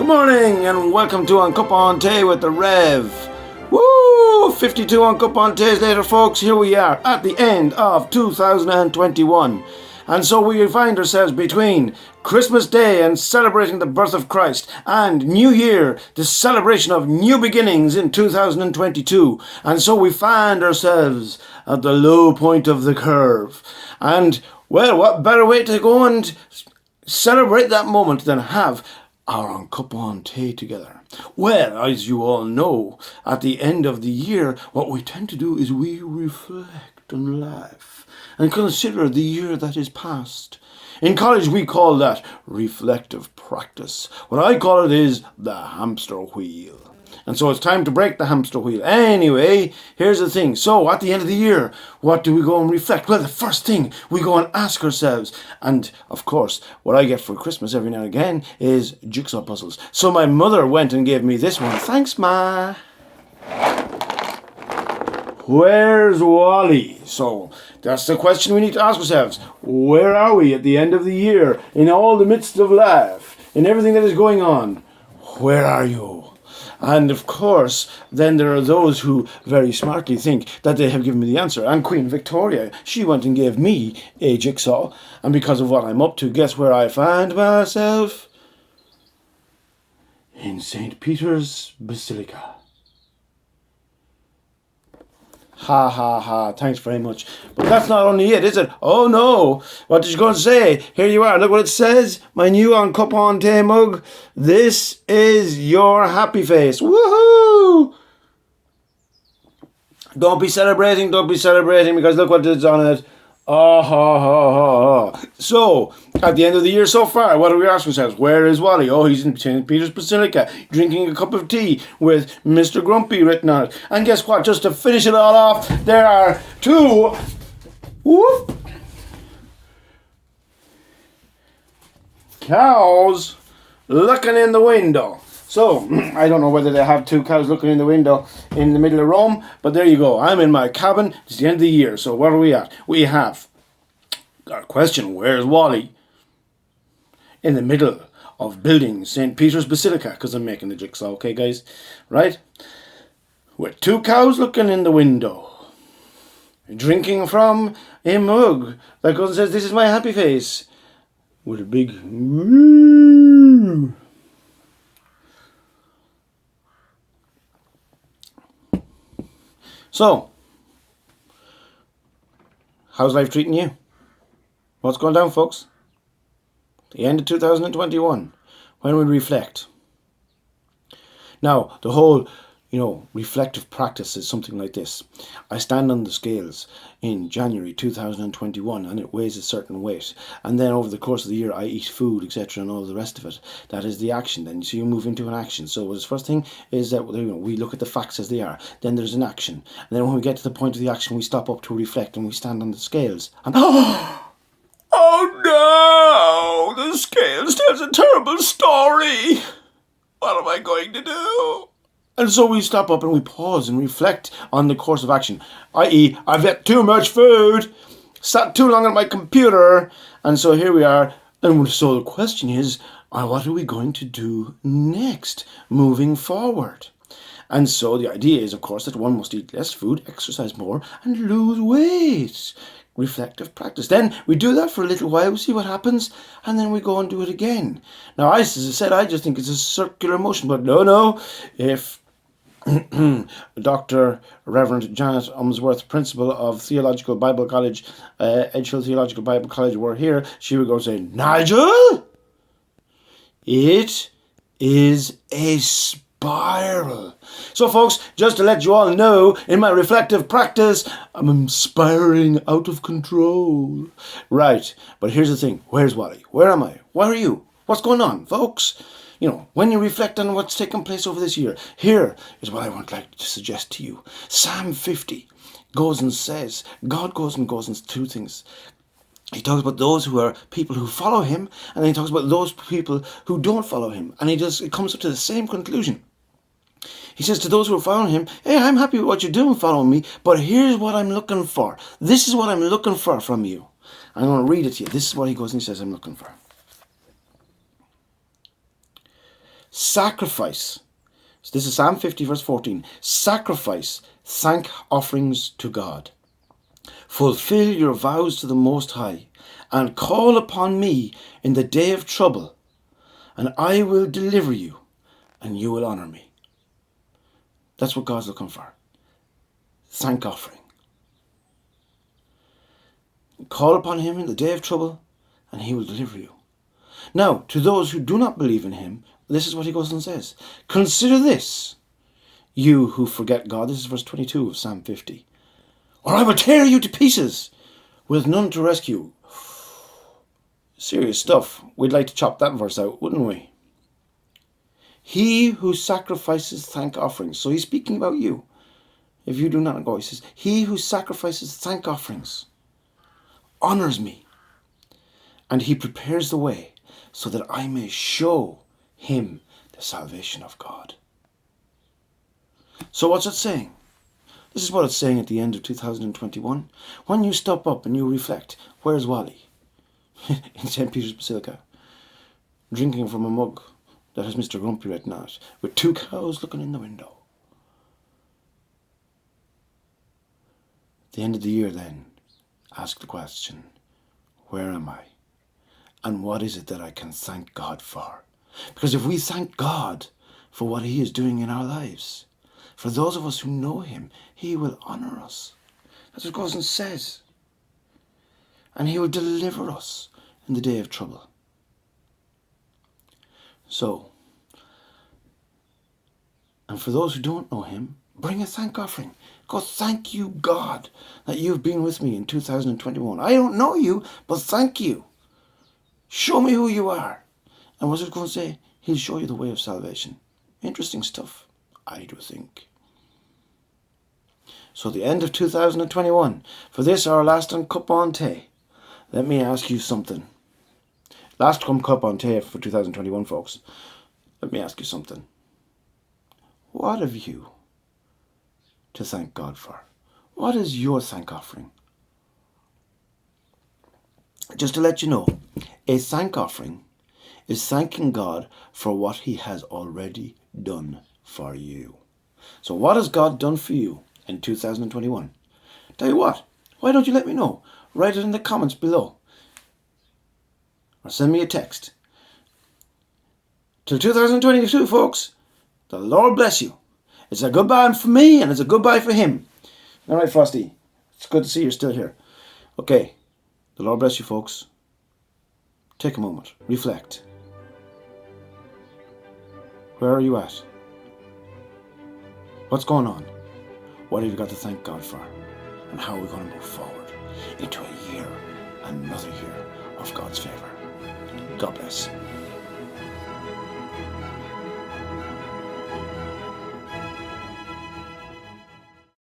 morning and welcome to On Cupán Tay with the Rev. Woo! 52 On Cupán Tays later, folks. Here we are at the end of 2021. And so we find ourselves between Christmas Day and celebrating the birth of Christ, and New Year, the celebration of new beginnings in 2022. And so we find ourselves at the low point of the curve. And, well, what better way to go and celebrate that moment than have our On Cupán Tay together? Well, as you all know, at the end of the year, what we tend to do is we reflect on life and consider the year that is past. In college, we call that reflective practice. What I call it is the hamster wheel. And so it's time to break the hamster wheel. Anyway, here's the thing. So at the end of the year, what do we go and reflect? Well, the first thing we go and ask ourselves, and of course, what I get for Christmas every now and again is jigsaw puzzles. So my mother went and gave me this one. Thanks, Ma. Where's Wally? So that's the question we need to ask ourselves. Where are we at the end of the year? In all the midst of life, in everything that is going on, where are you? And of course, then there are those who very smartly think that they have given me the answer. And Queen Victoria, she went and gave me a jigsaw. And because of what I'm up to, guess where I find myself? In St. Peter's Basilica. Ha ha ha, thanks very much. But that's not only it, is it? Oh no, what did you go and say? Here you are, look what it says. My new On Cupán Tay mug. This is your happy face. Woohoo! Don't be celebrating, because look what it's on it. Oh, ha, ha, ha, ha. So, at the end of the year so far, what do we ask ourselves? Where is Wally? Oh, he's in St. Peter's Basilica, drinking a cup of tea with Mr. Grumpy written on it. And guess what? Just to finish it all off, there are two cows looking in the window. So, I don't know whether they have two cows looking in the window in the middle of Rome, but there you go. I'm in my cabin. It's the end of the year. So, what are we at? We have got a question. Where's Wally? In the middle of building St. Peter's Basilica, because I'm making the jigsaw, okay, guys? Right? With two cows looking in the window, drinking from a mug that goes and says, "This is my happy face," with a big So, how's life treating you? What's going down, folks? The end of 2021, when we reflect. Now, the whole, reflective practice is something like this. I stand on the scales in January 2021 and it weighs a certain weight. And then over the course of the year, I eat food, etc. and all the rest of it. That is the action then. So you move into an action. So the first thing is that we look at the facts as they are. Then there's an action. And then when we get to the point of the action, we stop up to reflect and we stand on the scales. And oh no! The scales tells a terrible story. What am I going to do? And so we stop up and we pause and reflect on the course of action. I.e., I've ate too much food, sat too long on my computer, and so here we are. And so the question is, what are we going to do next, moving forward? And so the idea is, of course, that one must eat less food, exercise more, and lose weight. Reflective practice. Then we do that for a little while, we see what happens, and then we go and do it again. Now, as I said, I just think it's a circular motion, but no, if Dr. Reverend Janet Umsworth, principal of Theological Bible College, Edgehill Theological Bible College, were here, she would go and say, "Nigel, it is a spiral." So, folks, just to let you all know, in my reflective practice, I'm spiraling out of control. Right, but here's the thing. Where's Wally? Where am I? Where are you? What's going on, folks? When you reflect on what's taken place over this year, here is what I would like to suggest to you. Psalm 50 goes and says, God goes and two things. He talks about those who are people who follow him, and then he talks about those people who don't follow him. And it comes up to the same conclusion. He says to those who are following him, "Hey, I'm happy with what you're doing following me, but here's what I'm looking for. This is what I'm looking for from you." I'm going to read it to you. This is what he goes and he says I'm looking for. Sacrifice. So this is Psalm 50 verse 14. Sacrifice thank offerings to God. Fulfill your vows to the Most High, and call upon me in the day of trouble, and I will deliver you, and you will honour me. That's what God's looking for. Thank offering. Call upon him in the day of trouble, and he will deliver you. Now, to those who do not believe in him, this is what he goes and says. Consider this, you who forget God. This is verse 22 of Psalm 50. Or I will tear you to pieces, with none to rescue. Serious stuff. We'd like to chop that verse out, wouldn't we? He who sacrifices thank offerings. So he's speaking about you. If you do not go, he says, he who sacrifices thank offerings honors me, and he prepares the way so that I may show him the salvation of God. So what's it saying? This is what it's saying at the end of 2021. When you stop up and you reflect, where's Wally? In St. Peter's Basilica, drinking from a mug that has Mr. Grumpy written on it, with 2 cows looking in the window. At the end of the year then, ask the question, where am I? And what is it that I can thank God for? Because if we thank God for what he is doing in our lives, for those of us who know him, he will honour us. That's what it goes and says. And he will deliver us in the day of trouble. So, and for those who don't know him, bring a thank offering. Go, thank you, God, that you've been with me in 2021. I don't know you, but thank you. Show me who you are. And what's it going to say? He'll show you the way of salvation. Interesting stuff, I do think. So the end of 2021. For this, our last cupán té. Let me ask you something. Last cupán té for 2021, folks. Let me ask you something. What have you to thank God for? What is your thank offering? Just to let you know, a thank offering is thanking God for what he has already done for you. So what has God done for you in 2021? Tell you what, why don't you let me know? Write it in the comments below. Or send me a text. Till 2022, folks, the Lord bless you. It's a goodbye for me, and it's a goodbye for him. All right, Frosty. It's good to see you're still here. Okay. The Lord bless you, folks. Take a moment. Reflect. Where are you at? What's going on? What have you got to thank God for? And how are we going to move forward into a year, another year of God's favour? God bless.